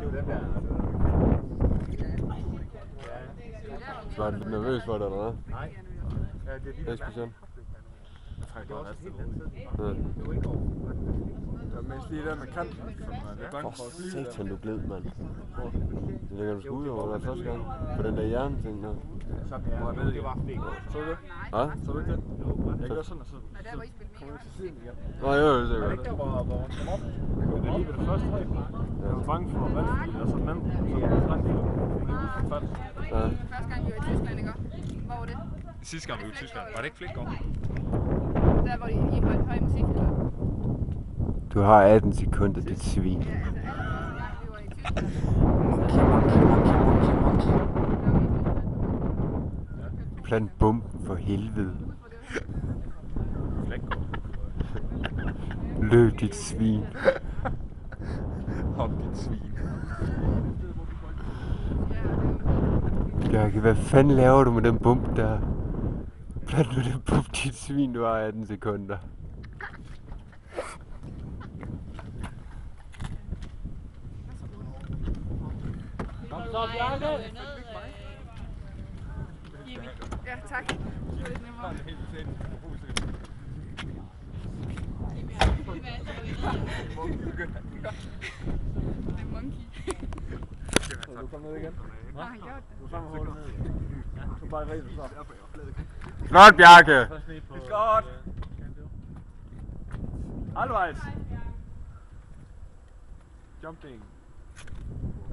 Det er jo den der. Var du lidt nervøs for det, eller hvad? Nej. Ja, det er lige Esbjørn. Jeg tror, det var ret stille. Det var ikke over. Det var mest lige der med kanten, som var lidt bange for at flyve der. Satan, du gled, mand. Det lægger du sgu ud over, første gang. På den der hjerneting der. Sådan er det. Det var flæk. Så du det? Hvad? Så du ikke det? Jeg gjorde sådan, og så kom jeg til siden igen. Nå, jo, det er Var det godt. ikke der, hvor hun kom op? Det er lige ved det første høj. Jeg var bange for vandflyet, og så den anden. Så den anden del. Ja. Første gang vi var i Tyskland, ikke? Hvor var det? Sidste gang vi var i Tyskland. Var det ikke Flækgaard? Der hvor I holdt høj musik, eller? Du har 18 sekunder, dit svin. Ja, altså, vi var i Tyskland. Plant bomben for helvede. Flækgaard. Løb, dit svin. Hop dit svin. Bjarke, hvad fanden laver du med den bombe der? Plant med den bombe, dit svin, du har 18 sekunder. Kom så, Bjarke! Ja, tak. Det var lidt nemmere. Det er monkey. Så du kom ned igen? Nå, han gjorde det. Du fanger hullet ned igen. Du bare rigtig så. Flot, Bjarke! Det er godt! Halvvejs! Jumping.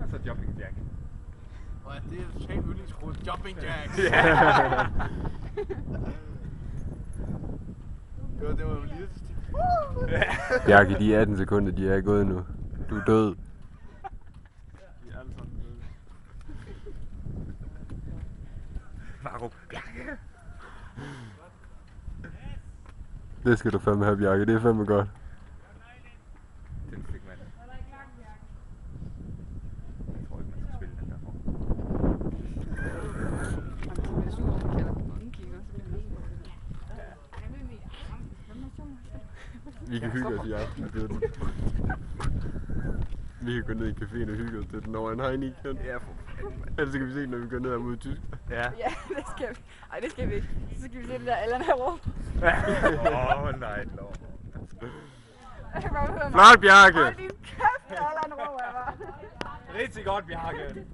Altså jumping jack. Det er totalt yndlingsgrund. Jumping jacks. Ja! Det var jo lige Bjarke, de 18 sekunder, de er gået nu. Du er død. Vi er alle sammen døde. Farup. Bjarke! Det skal du fandme have, Bjarke. Det er fandme godt. Den fik man. Jeg tror ikke, man skal spille den der for. Han bliver sur, man kalder den monkey, og så bliver han Vi kan hygge os i aften til den. Vi kan gå ned i caféen og hygge os til den over en Heineken. Ja, for fanden. Ellers kan vi se, når vi går ned mod Tyskland. Ja. Ja, det skal vi. Ej, det skal vi ikke. Så skal vi se det der Allan herovre. Nej, lov. Jeg kan bare høre mig. Flot, Bjarke! Hold din kæft, Allan råber jeg bare. Rigtig godt, Bjarke.